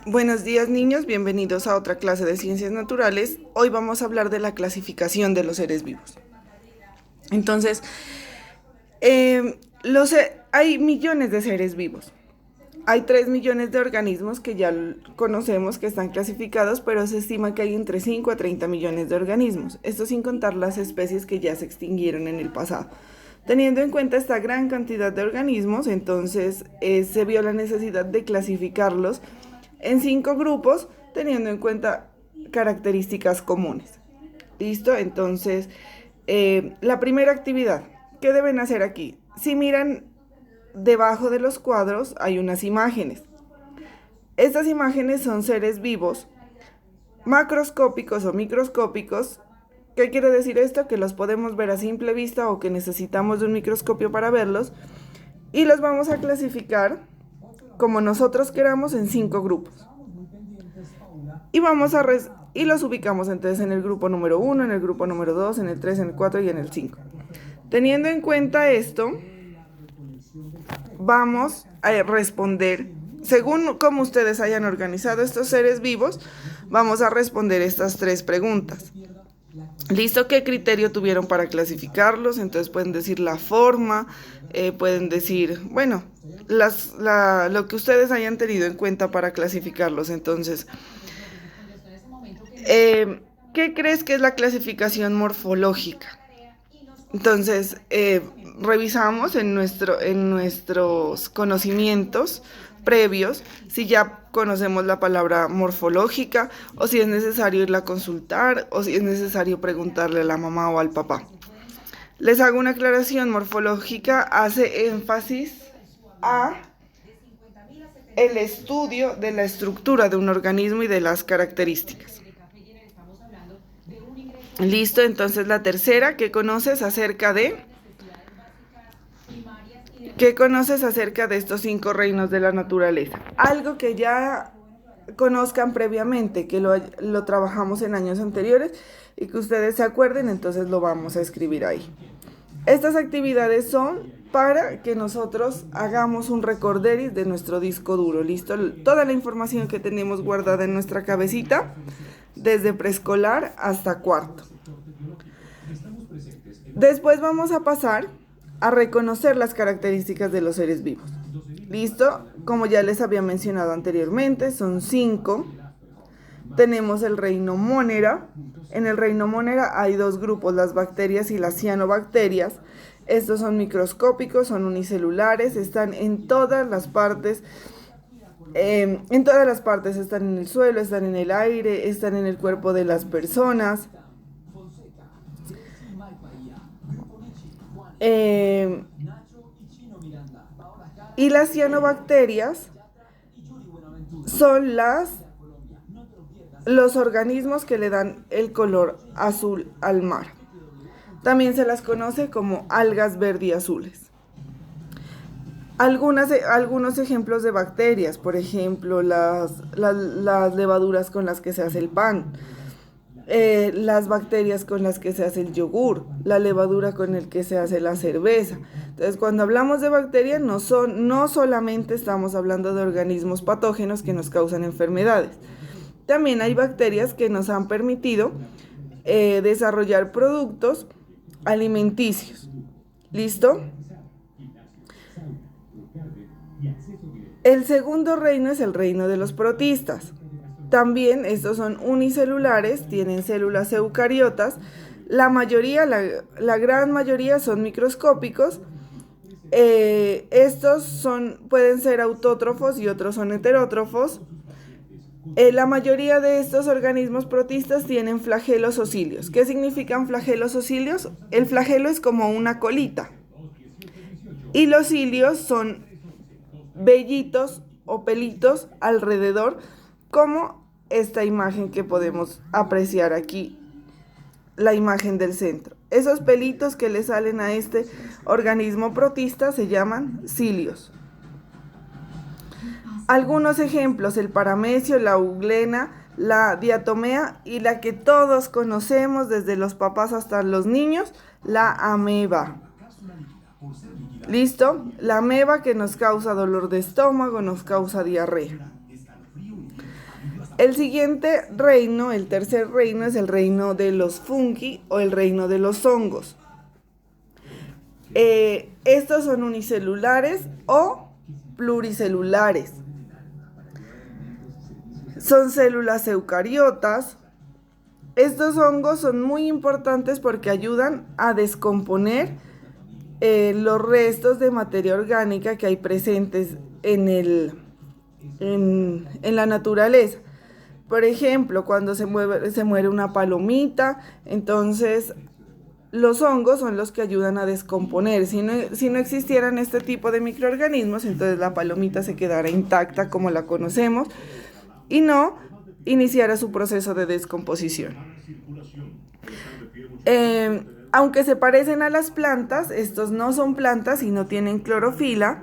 Buenos días, niños, bienvenidos a otra clase de ciencias naturales. Hoy vamos a hablar de la clasificación de los seres vivos. Entonces, hay millones de seres vivos. Hay 3 millones de organismos que ya conocemos que están clasificados, pero se estima que hay entre 5 a 30 millones de organismos. Esto sin contar las especies que ya se extinguieron en el pasado. Teniendo en cuenta esta gran cantidad de organismos, entonces se vio la necesidad de clasificarlos en 5 grupos, teniendo en cuenta características comunes. ¿Listo? Entonces, la primera actividad, ¿qué deben hacer aquí? Si miran debajo de los cuadros hay unas imágenes. Estas imágenes son seres vivos, macroscópicos o microscópicos. ¿Qué quiere decir esto? Que los podemos ver a simple vista o que necesitamos de un microscopio para verlos. Y los vamos a clasificar como nosotros queramos en 5 grupos. Y los ubicamos entonces en el grupo número 1, en el grupo número 2, en el 3, en el 4 y en el 5. Teniendo en cuenta esto, vamos a responder, según como ustedes hayan organizado estos seres vivos, vamos a responder estas 3 preguntas. ¿Listo? ¿Qué criterio tuvieron para clasificarlos? Entonces pueden decir la forma, pueden decir, bueno, lo que ustedes hayan tenido en cuenta para clasificarlos. Entonces, ¿qué crees que es la clasificación morfológica? Entonces, revisamos en nuestros conocimientos previos si ya conocemos la palabra morfológica o si es necesario irla a consultar o si es necesario preguntarle a la mamá o al papá. Les hago una aclaración. Morfológica hace énfasis a el estudio de la estructura de un organismo y de las características. Listo, entonces la tercera, ¿qué conoces acerca de estos 5 reinos de la naturaleza? Algo que ya conozcan previamente, que lo trabajamos en años anteriores y que ustedes se acuerden, entonces lo vamos a escribir ahí. Estas actividades son para que nosotros hagamos un recorderis de nuestro disco duro, ¿listo? Toda la información que tenemos guardada en nuestra cabecita, desde preescolar hasta cuarto. Después vamos a pasar a reconocer las características de los seres vivos. ¿Listo? Como ya les había mencionado anteriormente, son 5. Tenemos el reino Monera. En el reino Monera hay 2 grupos, las bacterias y las cianobacterias. Estos son microscópicos, son unicelulares, están en todas las partes. Están en el suelo, están en el aire, están en el cuerpo de las personas. Y las cianobacterias son los organismos que le dan el color azul al mar. También se las conoce como algas verde y azules. Algunos ejemplos de bacterias, por ejemplo, las levaduras con las que se hace el pan, las bacterias con las que se hace el yogur, la levadura con el que se hace la cerveza. Entonces, cuando hablamos de bacterias, no solamente estamos hablando de organismos patógenos que nos causan enfermedades. También hay bacterias que nos han permitido desarrollar productos alimenticios. ¿Listo? El segundo reino es el reino de los protistas. También estos son unicelulares, tienen células eucariotas. La gran mayoría son microscópicos. Estos pueden ser autótrofos y otros son heterótrofos. La mayoría de estos organismos protistas tienen flagelos o cilios. ¿Qué significan flagelos o cilios? El flagelo es como una colita y los cilios son vellitos o pelitos alrededor, como esta imagen que podemos apreciar aquí, la imagen del centro. Esos pelitos que le salen a este organismo protista se llaman cilios. Algunos ejemplos: el paramecio, la euglena, la diatomea y la que todos conocemos desde los papás hasta los niños, la ameba. ¿Listo? La ameba que nos causa dolor de estómago, nos causa diarrea. El siguiente reino, el tercer reino, es el reino de los fungi o el reino de los hongos. Estos son unicelulares o pluricelulares. Son células eucariotas. Estos hongos son muy importantes porque ayudan a descomponer los restos de materia orgánica que hay presentes en la naturaleza. Por ejemplo, cuando se muere una palomita, entonces los hongos son los que ayudan a descomponer. Si no existieran este tipo de microorganismos, entonces la palomita se quedará intacta como la conocemos y no iniciara su proceso de descomposición. Aunque se parecen a las plantas, estos no son plantas y no tienen clorofila,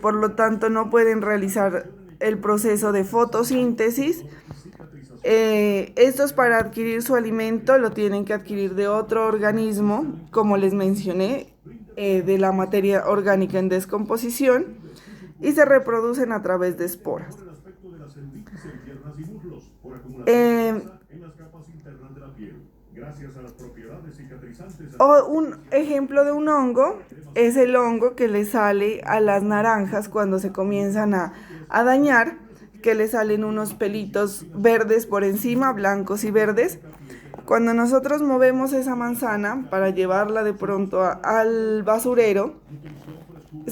por lo tanto no pueden realizar el proceso de fotosíntesis. Estos, para adquirir su alimento, lo tienen que adquirir de otro organismo, como les mencioné, de la materia orgánica en descomposición, y se reproducen a través de esporas. Un ejemplo de un hongo es el hongo que le sale a las naranjas cuando se comienzan a dañar, que le salen unos pelitos verdes por encima, blancos y verdes. Cuando nosotros movemos esa manzana para llevarla de pronto al basurero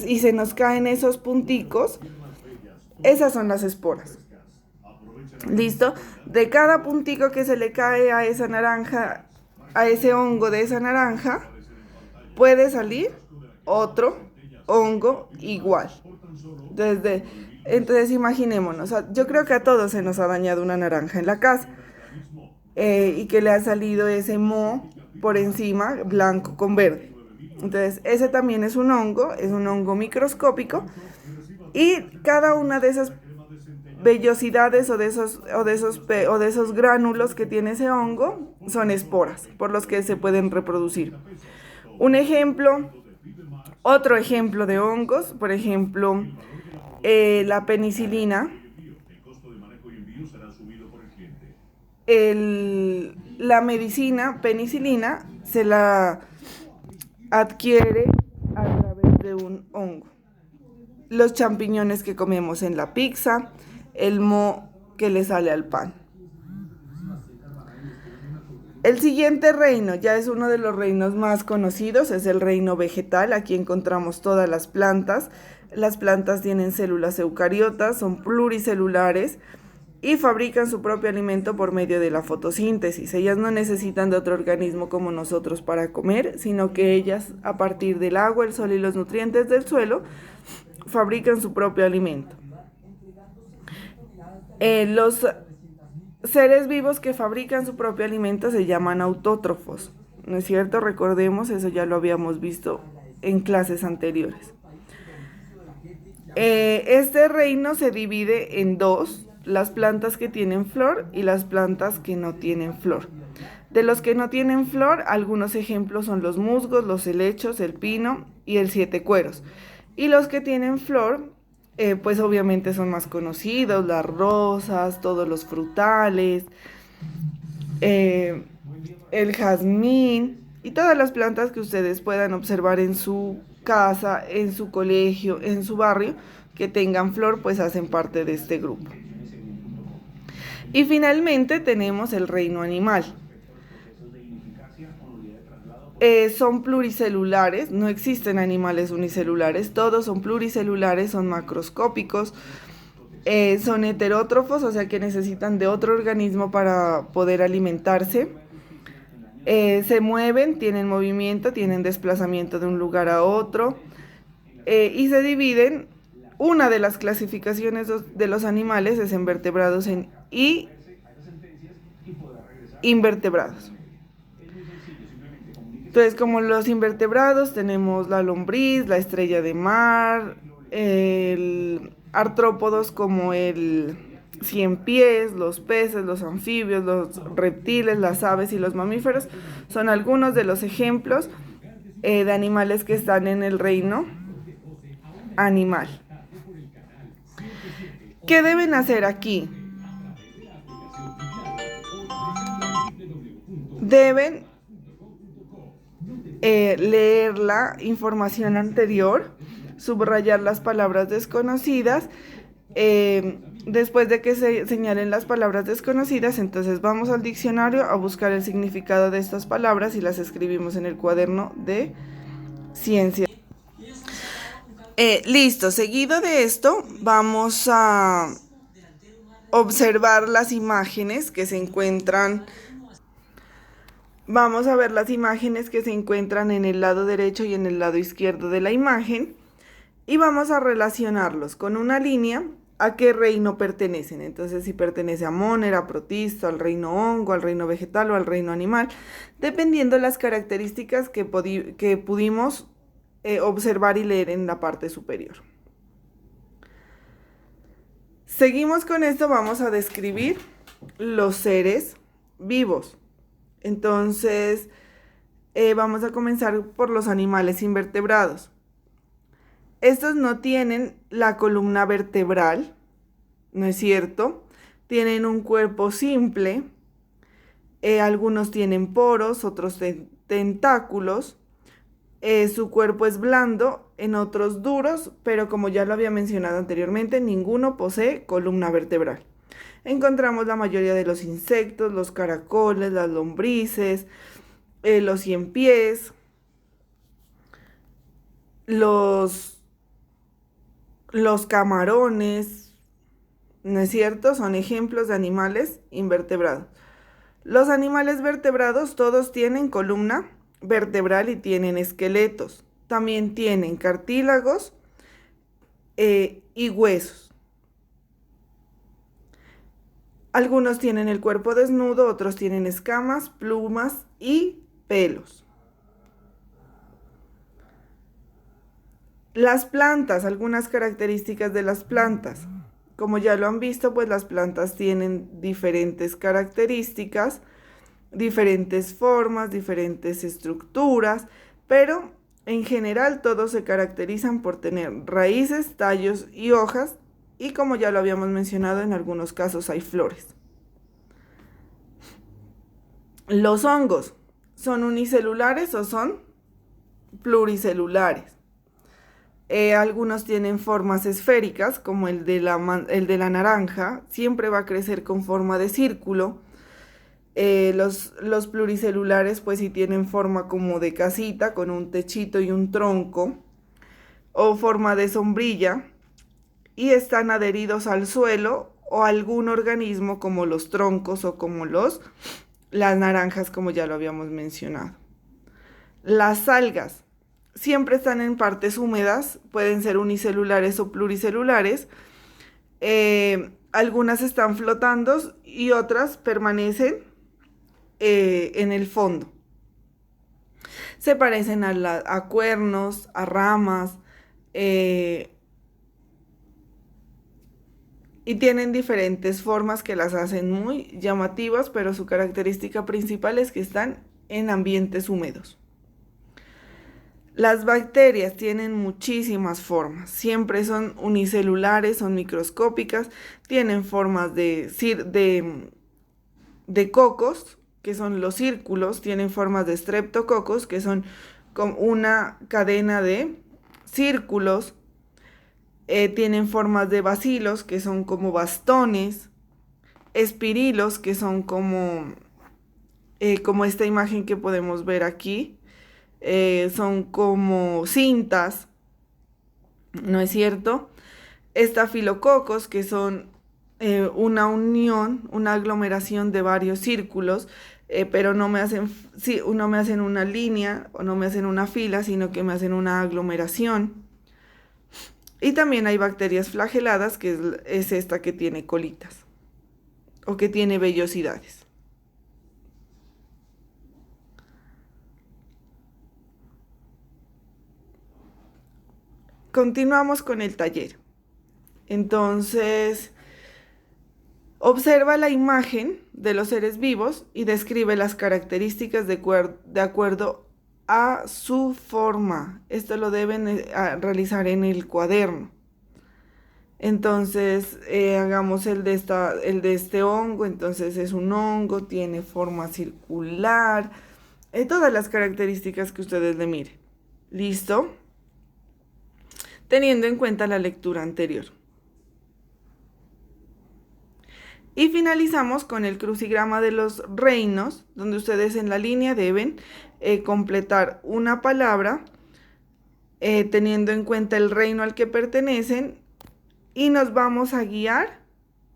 y se nos caen esos punticos, esas son las esporas. ¿Listo? De cada puntico que se le cae a esa naranja, a ese hongo de esa naranja, puede salir otro hongo igual. Entonces imaginémonos, yo creo que a todos se nos ha dañado una naranja en la casa y que le ha salido ese moho por encima, blanco con verde. Entonces ese también es un hongo microscópico, y cada una de esas vellosidades o de esos gránulos que tiene ese hongo son esporas por los que se pueden reproducir. Otro ejemplo de hongos, por ejemplo, la penicilina. La medicina penicilina se la adquiere a través de un hongo. Los champiñones que comemos en la pizza, el moho que le sale al pan. El siguiente reino ya es uno de los reinos más conocidos, es el reino vegetal. Aquí encontramos todas las plantas. Las plantas tienen células eucariotas, son pluricelulares y fabrican su propio alimento por medio de la fotosíntesis. Ellas no necesitan de otro organismo como nosotros para comer, sino que ellas, a partir del agua, el sol y los nutrientes del suelo, fabrican su propio alimento. Los seres vivos que fabrican su propio alimento se llaman autótrofos, ¿no es cierto? Recordemos, eso ya lo habíamos visto en clases anteriores. Este reino se divide en dos: las plantas que tienen flor y las plantas que no tienen flor. De los que no tienen flor, algunos ejemplos son los musgos, los helechos, el pino y el siete cueros. Y los que tienen flor, pues obviamente son más conocidos: las rosas, todos los frutales, el jazmín y todas las plantas que ustedes puedan observar en su casa, en su colegio, en su barrio, que tengan flor, pues hacen parte de este grupo. Y finalmente tenemos el reino animal. Son pluricelulares, no existen animales unicelulares, todos son pluricelulares, son macroscópicos, son heterótrofos, o sea que necesitan de otro organismo para poder alimentarse. Se mueven, tienen movimiento, tienen desplazamiento de un lugar a otro, y se dividen. Una de las clasificaciones de los animales es en vertebrados y invertebrados. Entonces, como los invertebrados, tenemos la lombriz, la estrella de mar, artrópodos como el ciempiés, los peces, los anfibios, los reptiles, las aves y los mamíferos. Son algunos de los ejemplos de animales que están en el reino animal. ¿Qué deben hacer aquí? Deben leer la información anterior, subrayar las palabras desconocidas. Después de que se señalen las palabras desconocidas, entonces vamos al diccionario a buscar el significado de estas palabras y las escribimos en el cuaderno de ciencia. Listo, seguido de esto vamos a observar las imágenes que se encuentran. Vamos a ver las imágenes que se encuentran en el lado derecho y en el lado izquierdo de la imagen y vamos a relacionarlos con una línea a qué reino pertenecen. Entonces, si pertenece a Moner, a Protisto, al reino hongo, al reino vegetal o al reino animal, dependiendo de las características que pudimos observar y leer en la parte superior. Seguimos con esto, vamos a describir los seres vivos. Entonces, vamos a comenzar por los animales invertebrados. Estos no tienen la columna vertebral, ¿no es cierto? Tienen un cuerpo simple, algunos tienen poros, otros tentáculos. Su cuerpo es blando, en otros duros, pero como ya lo había mencionado anteriormente, ninguno posee columna vertebral. Encontramos la mayoría de los insectos, los caracoles, las lombrices, los ciempiés, los camarones, ¿no es cierto? Son ejemplos de animales invertebrados. Los animales vertebrados todos tienen columna vertebral y tienen esqueletos. También tienen cartílagos y huesos. Algunos tienen el cuerpo desnudo, otros tienen escamas, plumas y pelos. Las plantas, algunas características de las plantas. Como ya lo han visto, pues las plantas tienen diferentes características, diferentes formas, diferentes estructuras, pero en general todos se caracterizan por tener raíces, tallos y hojas, y como ya lo habíamos mencionado, en algunos casos hay flores. Los hongos son unicelulares o son pluricelulares. Algunos tienen formas esféricas, como el de la naranja, siempre va a crecer con forma de círculo. Los pluricelulares pues sí tienen forma como de casita, con un techito y un tronco, o forma de sombrilla, y están adheridos al suelo o a algún organismo como los troncos o como las naranjas, como ya lo habíamos mencionado. Las algas siempre están en partes húmedas, pueden ser unicelulares o pluricelulares. Algunas están flotando y otras permanecen en el fondo. Se parecen a cuernos, a ramas, y tienen diferentes formas que las hacen muy llamativas, pero su característica principal es que están en ambientes húmedos. Las bacterias tienen muchísimas formas, siempre son unicelulares, son microscópicas, tienen formas de cocos, que son los círculos, tienen formas de streptococos, que son como una cadena de círculos, tienen formas de bacilos, que son como bastones, espirilos, que son como esta imagen que podemos ver aquí, son como cintas, ¿no es cierto? Estafilococos, que son una unión, una aglomeración de varios círculos, pero no me hacen una línea o no me hacen una fila, sino que me hacen una aglomeración. Y también hay bacterias flageladas, que es esta que tiene colitas o que tiene vellosidades. Continuamos con el taller. Entonces, observa la imagen de los seres vivos y describe las características de acuerdo a su forma. Esto lo deben realizar en el cuaderno. Entonces, hagamos el de este hongo. Entonces es un hongo, tiene forma circular, todas las características que ustedes le miren. ¿Listo? Teniendo en cuenta la lectura anterior. Y finalizamos con el crucigrama de los reinos, donde ustedes en la línea deben completar una palabra teniendo en cuenta el reino al que pertenecen, y nos vamos a guiar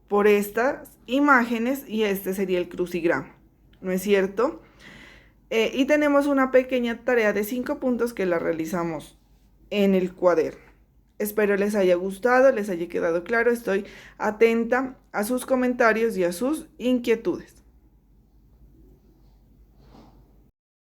por estas imágenes y este sería el crucigrama, ¿no es cierto? Y tenemos una pequeña tarea de 5 puntos que la realizamos en el cuaderno. Espero les haya gustado, les haya quedado claro. Estoy atenta a sus comentarios y a sus inquietudes.